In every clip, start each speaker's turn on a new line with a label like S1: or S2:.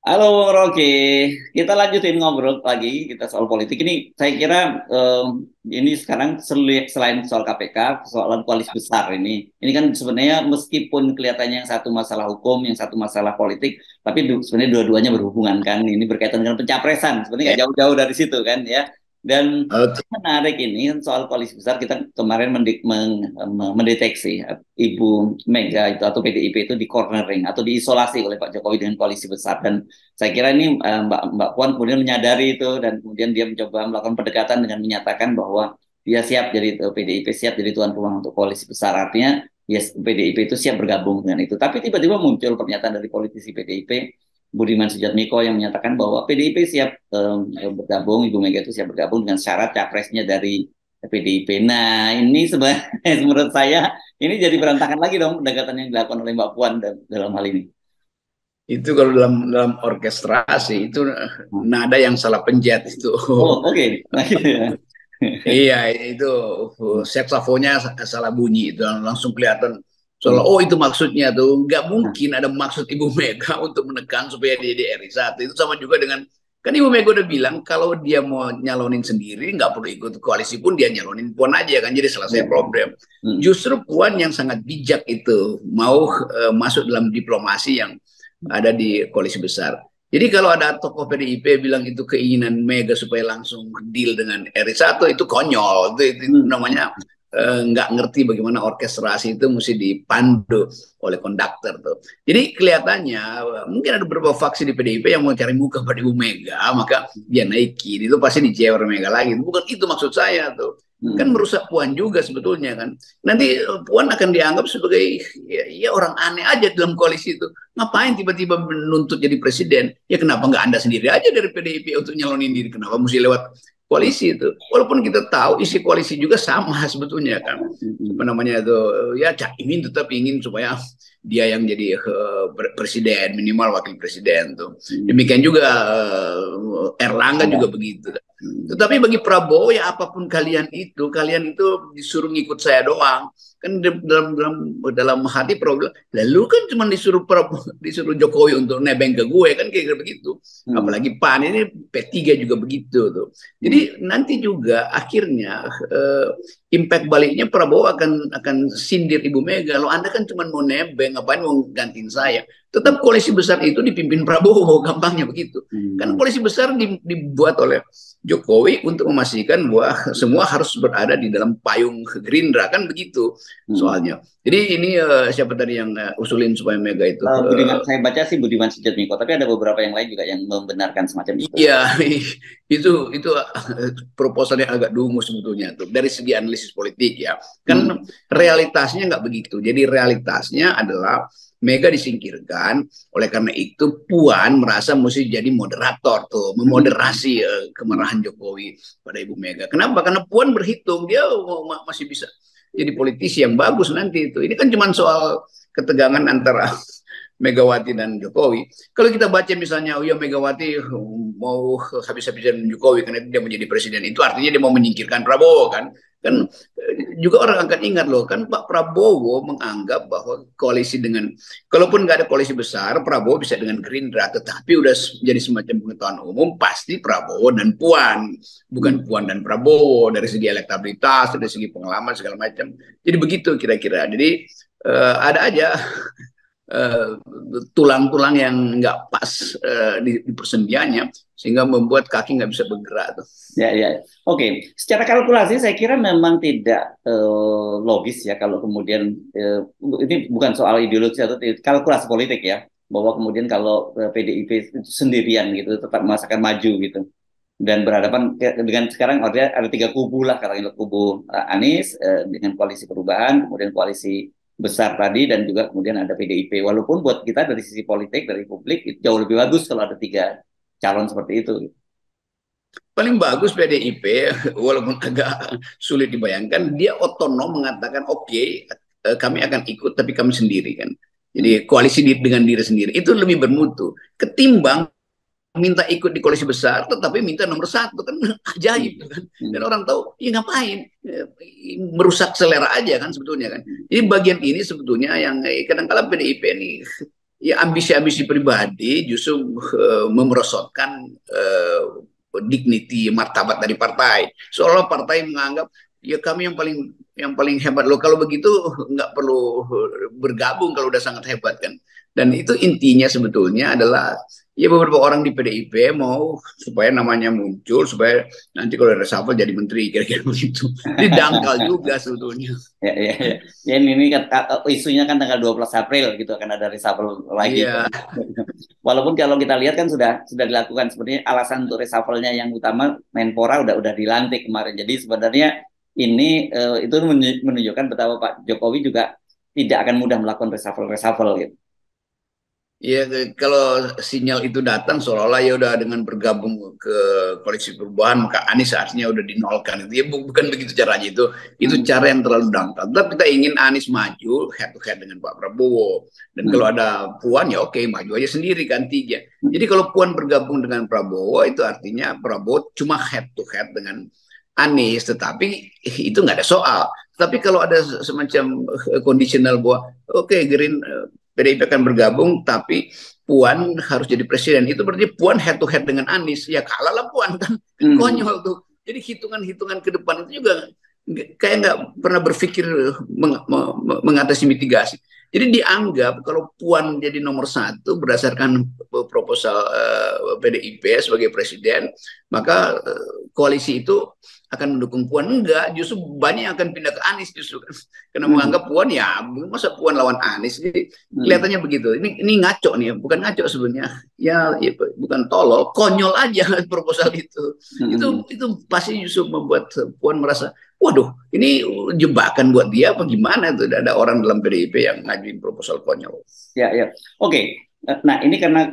S1: Halo Bung Rocky, kita lanjutin ngobrol lagi kita soal politik ini. Saya kira ini sekarang selain soal KPK, soalan koalisi besar ini kan sebenarnya meskipun kelihatannya yang satu masalah hukum, yang satu masalah politik, tapi sebenarnya dua-duanya berhubungan kan. Ini berkaitan dengan pencapresan, sebenarnya
S2: Ya,
S1: nggak jauh-jauh dari situ kan ya. Dan
S2: oke.
S1: menarik ini soal koalisi besar kita kemarin mendeteksi Ibu Mega itu atau PDIP itu di cornering atau diisolasi oleh Pak Jokowi dengan koalisi besar dan saya kira ini Mbak Puan kemudian menyadari itu dan kemudian dia mencoba melakukan pendekatan dengan menyatakan bahwa dia siap jadi PDIP siap jadi tuan rumah untuk koalisi besar artinya yes, PDIP itu siap bergabung dengan itu. Tapi tiba-tiba muncul pernyataan dari politisi PDIP Budiman Sujatmiko yang menyatakan bahwa PDIP siap bergabung, Ibu Mega itu siap bergabung dengan syarat capresnya dari PDIP. Nah, ini sebenarnya menurut saya ini jadi berantakan lagi dong pendekatan yang dilakukan oleh Mbak Puan dalam hal ini.
S2: Itu kalau dalam dalam orkestrasi itu nada yang salah pencet itu.
S1: Oh, oke. Nah, gitu ya.
S2: Iya, itu saksofonnya salah bunyi itu langsung kelihatan soalnya oh itu maksudnya tuh nggak mungkin ada maksud Ibu Mega untuk menekan supaya dia di RI 1. Itu sama juga dengan kan Ibu Mega udah bilang kalau dia mau nyalonin sendiri nggak perlu ikut koalisi pun dia nyalonin Puan aja kan jadi selesai
S1: Ya.
S2: problem.
S1: Hmm.
S2: Justru Puan yang sangat bijak itu mau masuk dalam diplomasi yang ada di koalisi besar. Jadi kalau ada tokoh PDIP bilang itu keinginan Mega supaya langsung deal dengan RI 1 itu konyol. Itu
S1: Hmm.
S2: namanya nggak ngerti bagaimana orkestrasi itu mesti dipandu oleh konduktor tuh. Jadi kelihatannya mungkin ada beberapa faksi di PDIP yang mau cari muka pada Ibu Mega, maka dia naikin itu pasti dijewer Mega lagi. Bukan itu maksud saya tuh. Kan
S1: Hmm.
S2: merusak Puan juga sebetulnya kan. Nanti Puan akan dianggap sebagai ya orang aneh aja dalam koalisi itu. Ngapain tiba-tiba menuntut jadi presiden? Ya kenapa nggak Anda sendiri aja dari PDIP untuk nyalonin diri? Kenapa mesti lewat
S1: Hmm.
S2: koalisi itu? Walaupun kita tahu isi koalisi juga sama sebetulnya kan. Apa
S1: Hmm.
S2: namanya itu ya Caimin tetap ingin supaya dia yang jadi presiden minimal wakil presiden tuh.
S1: Hmm.
S2: Demikian juga Erlangga
S1: Ada.
S2: juga begitu.
S1: Hmm.
S2: Tetapi bagi Prabowo ya apapun kalian itu disuruh ngikut saya doang. Kan dalam hati Prabowo bilang, lalu kan cuma disuruh Jokowi untuk nebeng ke gue kan kayak begitu.
S1: Hmm.
S2: Apalagi PAN ini P3 juga begitu tuh.
S1: Hmm.
S2: Jadi nanti juga akhirnya impact baliknya Prabowo akan sindir Ibu Mega. Lo Anda kan cuma mau nebeng, ngapain mau gantiin saya? Tetap koalisi besar itu dipimpin Prabowo, gampangnya begitu. Karena
S1: Hmm.
S2: koalisi besar dibuat oleh Jokowi untuk memastikan bahwa semua harus berada di dalam payung Gerindra kan begitu
S1: Hmm.
S2: soalnya. Jadi ini siapa tadi yang usulin supaya Mega itu
S1: Budiman, saya baca sih Budiman Sujatmiko, tapi ada beberapa yang lain juga yang membenarkan semacam itu.
S2: iya itu proposal yang agak dungu sebetulnya tuh dari segi analisis politik ya. Kan
S1: Hmm.
S2: realitasnya nggak begitu. Jadi realitasnya adalah Mega disingkirkan, oleh karena itu Puan merasa mesti jadi moderator tuh,
S1: Hmm.
S2: memoderasi kemarahan Jokowi pada Ibu Mega. Kenapa? Karena Puan berhitung dia masih bisa jadi politisi yang bagus nanti itu. Ini kan cuma soal ketegangan antara Megawati dan Jokowi. Kalau kita baca misalnya, oh ya Megawati mau habis-habisan Jokowi karena dia menjadi presiden, itu artinya dia mau menyingkirkan Prabowo kan?
S1: Hmm.
S2: Kan juga orang akan ingat loh, kan Pak Prabowo menganggap bahwa koalisi dengan, kalaupun nggak ada koalisi besar, Prabowo bisa dengan Gerindra, tetapi udah jadi semacam pengetahuan umum, pasti Prabowo dan Puan, bukan
S1: Hmm.
S2: Puan dan Prabowo dari segi elektabilitas, dari segi pengalaman segala macam. Jadi begitu kira-kira. Jadi ada aja uh, tulang-tulang yang nggak pas di persendiannya sehingga membuat kaki nggak bisa bergerak tuh.
S1: Ya, ya. Oke, secara kalkulasi saya kira memang tidak logis ya kalau kemudian ini bukan soal ideologi atau kalkulasi politik ya, bahwa kemudian kalau PDIP itu sendirian gitu tetap merasakan maju gitu dan berhadapan dengan sekarang ada tiga kubu lah katakanlah kubu Anies dengan koalisi perubahan, kemudian koalisi besar tadi dan juga kemudian ada PDIP. Walaupun buat kita dari sisi politik dari publik itu jauh lebih bagus kalau ada tiga calon seperti itu.
S2: Paling bagus PDIP walaupun agak sulit dibayangkan dia otonom mengatakan oke okay, kami akan ikut tapi kami sendiri kan.
S1: Hmm.
S2: Jadi koalisi dengan diri sendiri itu lebih bermutu ketimbang minta ikut di koalisi besar tetapi minta nomor satu kan ajaib
S1: Hmm.
S2: kan dan
S1: Hmm.
S2: orang tahu ya ngapain merusak selera aja kan sebetulnya kan
S1: Hmm.
S2: jadi bagian ini sebetulnya yang kadang-kadang PDIP ini ya ambisi-ambisi pribadi justru memerosotkan dignity martabat dari partai. Seolah partai menganggap ya kami yang paling hebat loh. Kalau begitu nggak perlu bergabung kalau udah sangat hebat kan. Dan itu intinya sebetulnya adalah ya beberapa orang di PDIP mau supaya namanya muncul supaya nanti kalau reshuffle jadi menteri kira-kira begitu. Ini dangkal juga sebetulnya.
S1: Ya, ya, ya. Ya, ini kan isunya kan tanggal 12 April gitu akan ada reshuffle lagi.
S2: Iya.
S1: Walaupun kalau kita lihat kan sudah dilakukan sebenarnya alasan untuk reshuffle-nya yang utama Menpora udah dilantik kemarin. Jadi sebenarnya ini itu menunjukkan betapa Pak Jokowi juga tidak akan mudah melakukan reshuffle gitu.
S2: Ya, kalau sinyal itu datang seolah-olah ya udah dengan bergabung ke koalisi perubahan maka Anies artinya udah dinolkan. Itu ya bukan begitu caranya itu cara yang terlalu dangkal. Tetap kita ingin Anies maju head to head dengan Pak Prabowo. Dan kalau ada Puan ya oke, maju aja sendiri gantinya. Jadi kalau Puan bergabung dengan Prabowo itu artinya Prabowo cuma head to head dengan Anies, tetapi itu nggak ada soal. Tapi kalau ada semacam conditional bahwa oke, PDIP akan bergabung, tapi Puan harus jadi presiden. Itu berarti Puan head to head dengan Anies. Ya kalah lah Puan kan. Konyol tuh. Jadi hitungan-hitungan ke depan itu juga kayak nggak pernah berpikir mengatasi mitigasi. Jadi dianggap kalau Puan jadi nomor satu berdasarkan proposal PDIP sebagai presiden, maka koalisi itu akan mendukung Puan. Enggak, justru banyak yang akan pindah ke Anies justru karena menganggap Puan ya masa Puan lawan Anies. Jadi kelihatannya begitu. Ini ngaco nih, bukan ngaco sebenarnya. Ya bukan tolol, konyol aja proposal itu. Itu pasti justru membuat Puan merasa, waduh, ini jebakan buat dia apa gimana tuh? Ada orang dalam PDIP yang ngajuin proposal konyol.
S1: Ya, ya. Oke. Nah, ini karena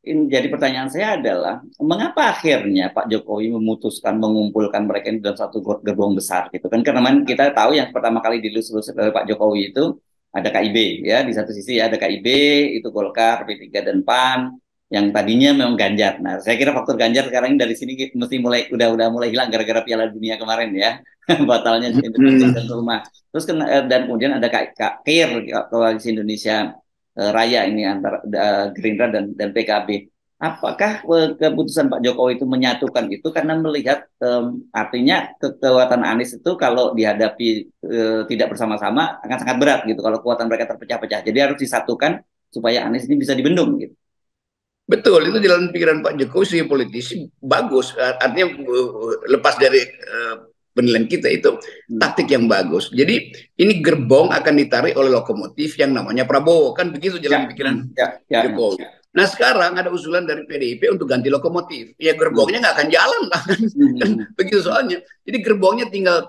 S1: jadi pertanyaan saya adalah mengapa akhirnya Pak Jokowi memutuskan mengumpulkan mereka ini dalam satu gerbong besar gitu kan? Karena kita tahu yang pertama kali dilus-lus oleh Pak Jokowi itu ada KIB ya, di satu sisi ada KIB itu Golkar, P3 dan PAN yang tadinya memang Ganjar. Nah, saya kira faktor Ganjar sekarang dari sini mesti udah mulai hilang gara-gara Piala Dunia kemarin ya. Batalnya Indonesia dan rumah. Terus dan kemudian ada KIR Koalisi Indonesia Raya ini antara Gerindra dan PKB. Apakah keputusan Pak Jokowi itu menyatukan itu karena melihat artinya kekuatan Anies itu kalau dihadapi tidak bersama-sama akan sangat berat gitu kalau kekuatan mereka terpecah-pecah. Jadi harus disatukan supaya Anies ini bisa dibendung gitu.
S2: Betul, itu jalan pikiran Pak Jokowi sebagai politisi bagus. Artinya lepas dari penilaian kita itu taktik yang bagus. Jadi ini gerbong akan ditarik oleh lokomotif yang namanya Prabowo. Kan begitu jalan pikiran Jokowi. Nah sekarang ada usulan dari PDIP untuk ganti lokomotif. Ya gerbongnya nggak akan jalan lah. Kan begitu soalnya. Jadi gerbongnya tinggal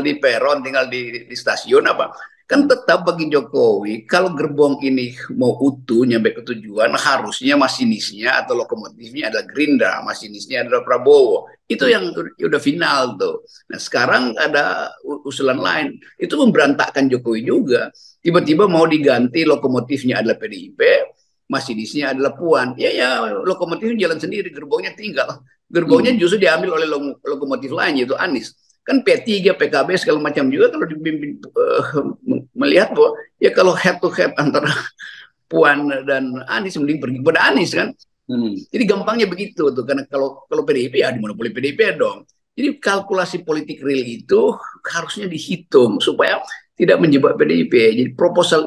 S2: di peron, tinggal di stasiun apa. Kan tetap bagi Jokowi, kalau gerbong ini mau utuh nyampe ke tujuan, harusnya masinisnya atau lokomotifnya adalah Gerindra, masinisnya adalah Prabowo. Itu yang udah final tuh. Nah sekarang ada usulan lain, itu memberantakkan Jokowi juga. Tiba-tiba mau diganti lokomotifnya adalah PDIP, masinisnya adalah Puan. Ya lokomotifnya jalan sendiri, gerbongnya tinggal. Gerbongnya justru diambil oleh lokomotif lain, yaitu Anies. Kan P3, PKB segala macam juga kalau dipimpin melihat bahwa ya kalau head to head antara Puan dan Anies mending pergi kepada Anies kan. Jadi gampangnya begitu tuh karena kalau PDIP ya dimonopoli PDIP dong. Jadi kalkulasi politik real itu harusnya dihitung supaya tidak menjebak PDIP. Jadi proposal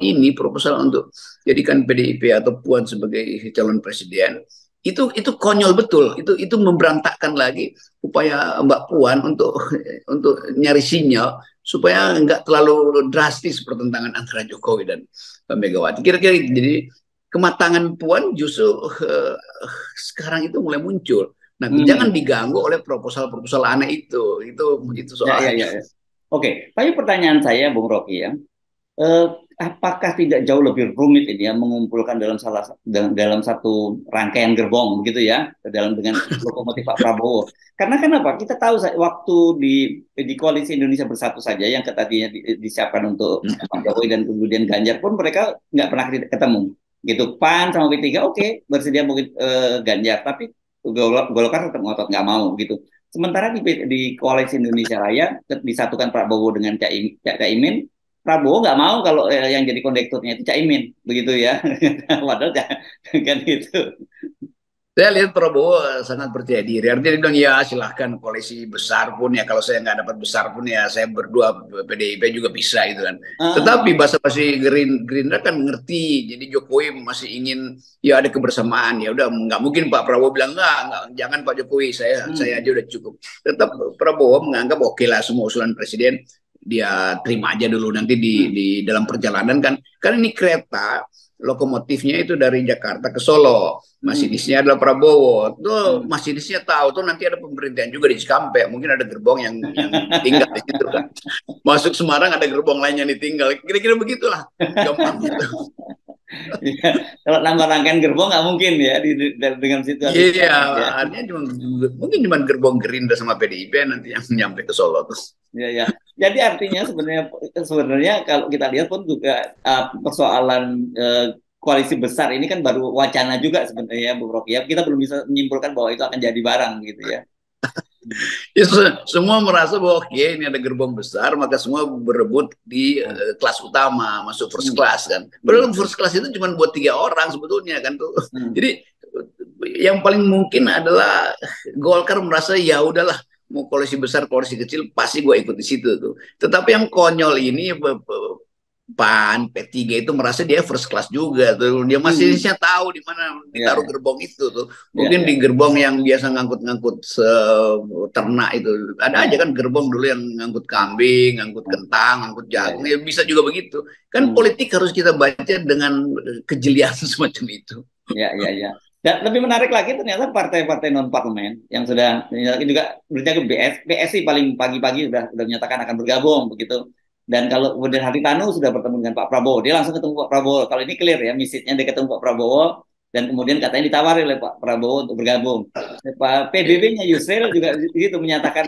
S2: untuk jadikan PDIP atau Puan sebagai calon presiden itu konyol betul, itu memberantakkan lagi upaya Mbak Puan untuk nyari sinyal supaya nggak terlalu drastis pertentangan antara Jokowi dan Megawati. Kira-kira jadi kematangan Puan justru sekarang itu mulai muncul. Nah, jangan diganggu oleh proposal aneh itu soalnya.
S1: Ya. Oke, tapi pertanyaan saya, Bung Rocky ya. Apakah tidak jauh lebih rumit ini ya mengumpulkan dalam satu rangkaian gerbong gitu ya dengan lokomotif Pak Prabowo? Karena kenapa? Kita tahu waktu di Koalisi Indonesia Bersatu saja yang tadinya disiapkan untuk Pak Jokowi dan kemudian Ganjar pun mereka nggak pernah ketemu gitu. PAN sama P3 oke, bersedia mungkin Ganjar, tapi Golkar tetap ngotot nggak mau gitu. Sementara di Koalisi Indonesia Raya disatukan Prabowo dengan Caimin, Prabowo nggak mau kalau yang jadi kondekturnya itu Caimin, begitu ya. Padahal kan itu.
S2: Saya lihat Prabowo sangat percaya diri. Artinya dia bilang ya silahkan koalisi besar pun ya kalau saya nggak dapat besar pun ya saya berdua PDIP juga bisa gitu kan. Tetapi basa-basi Gerindra kan ngerti. Jadi Jokowi masih ingin ya ada kebersamaan. Ya udah nggak mungkin Pak Prabowo bilang nggak jangan Pak Jokowi saya aja udah cukup. Tetap Prabowo menganggap oke lah semua usulan presiden dia terima aja dulu nanti di dalam perjalanan kan ini kereta lokomotifnya itu dari Jakarta ke Solo. Masinisnya adalah Prabowo. Tuh masinisnya tahu tuh nanti ada pemerintahan juga di Cikampek. Mungkin ada gerbong yang tinggal di situ kan. Masuk Semarang ada gerbong lain yang ditinggal. Kira-kira begitulah gampang gitu.
S1: Ya, kalau nambah rangkaian gerbong nggak mungkin ya dengan situasi.
S2: Iya, artinya mungkin cuma gerbong Gerindra sama PDIP nanti yang nyampe ke Solo tuh.
S1: Ya, ya. Jadi artinya sebenarnya kalau kita lihat pun juga persoalan koalisi besar ini kan baru wacana juga sebenarnya Bu Rocky. Ya, kita belum bisa menyimpulkan bahwa itu akan jadi barang gitu ya.
S2: Ya, semua merasa bahwa oke ini ada gerbong besar maka semua berebut di kelas utama masuk first class kan. Padahal first class itu cuma buat 3 orang sebetulnya kan tuh. Jadi yang paling mungkin adalah Golkar merasa ya udahlah mau koalisi besar koalisi kecil pasti gue ikut di situ tuh. Tetapi yang konyol ini PAN, P3 itu merasa dia first class juga tuh. Dia masih tahu di mana ditaruh gerbong itu tuh. Mungkin di gerbong yang biasa ngangkut-ngangkut ternak itu. Ada aja kan gerbong dulu yang ngangkut kambing, ngangkut kentang, ngangkut jagung. Ya bisa juga begitu. Kan politik harus kita baca dengan kejelian semacam itu.
S1: Ya, ya, ya. Dan lebih menarik lagi ternyata partai-partai non parlemen yang sudah juga berjaga BSI paling pagi-pagi sudah menyatakan akan bergabung begitu. Dan kalau kemudian Haritanu sudah bertemu dengan Pak Prabowo, dia langsung ketemu Pak Prabowo. Kalau ini clear ya, misinya dia ketemu Pak Prabowo, dan kemudian katanya ditawari oleh Pak Prabowo untuk bergabung. Pak PBB-nya Yusril juga gitu menyatakan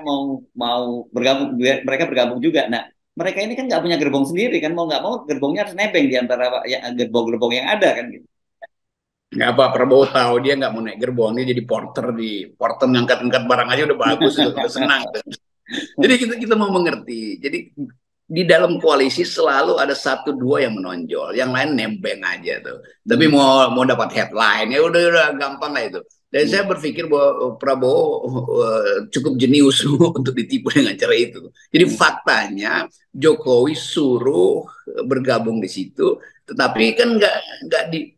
S1: mau bergabung, mereka bergabung juga. Nah, mereka ini kan nggak punya gerbong sendiri kan, mau nggak mau gerbongnya harus nebeng di antara gerbong-gerbong yang ada kan gitu.
S2: Nggak apa, Prabowo tahu dia nggak mau naik gerbong, dia jadi porter ngangkat-ngangkat barang aja udah bagus, udah senang. Jadi kita mau mengerti. Jadi di dalam koalisi selalu ada 1-2 yang menonjol, yang lain nembeng aja tuh. Tapi mau dapat headline ya udah gampang lah itu. Dan saya berpikir bahwa Prabowo cukup jenius untuk ditipu dengan cara itu. Jadi faktanya Jokowi suruh bergabung di situ, tetapi kan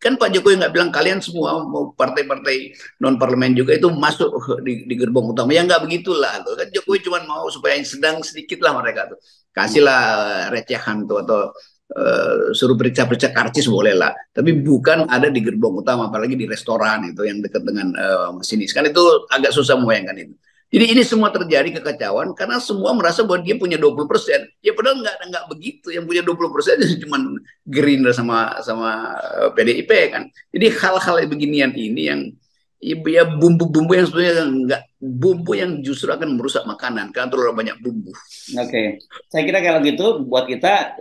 S2: kan Pak Jokowi nggak bilang kalian semua mau partai-partai non parlemen juga itu masuk di gerbong utama. Ya nggak begitulah tuh. Kan Jokowi cuma mau supaya sedang sedikit lah mereka tuh. Kasihlah recehan tuh atau suruh periksa-periksa karcis boleh lah, tapi bukan ada di gerbong utama, apalagi di restoran itu yang dekat dengan masinis kan itu agak susah membayangkan itu. Jadi ini semua terjadi kekacauan karena semua merasa bahwa dia punya 20%. Ya padahal nggak begitu, yang punya 20% cuma Gerindra sama PDIP kan. Jadi hal-hal beginian ini yang ya bumbu-bumbu yang sebenarnya nggak, bumbu yang justru akan merusak makanan karena terlalu banyak bumbu.
S1: Oke, saya kira kalau gitu buat kita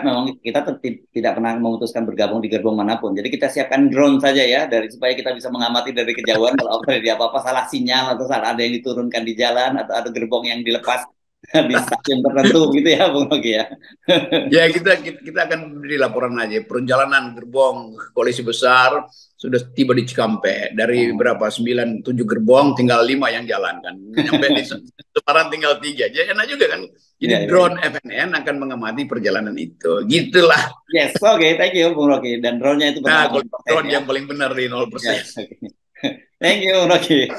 S1: memang kita tidak pernah memutuskan bergabung di gerbong manapun. Jadi kita siapkan drone saja ya, supaya kita bisa mengamati dari kejauhan kalau terjadi apa-apa, salah sinyal atau salah ada yang diturunkan di jalan atau ada gerbong yang dilepas di stasiun tertentu gitu ya, Bung Rocky ya.
S2: Ya kita akan beri laporan aja perjalanan gerbong koalisi besar sudah tiba di Cikampek dari berapa 9-7 gerbong tinggal 5 yang jalan kan, sampai di Semarang tinggal 3 jadi enak juga kan. Jadi drone FNN akan mengamati perjalanan itu, gitulah.
S1: Yes, oke, thank you Bung Rocky. Dan drone-nya itu
S2: benar. Nah, drone yang paling benar di 0%.
S1: Yes, okay. Thank you Bung Rocky.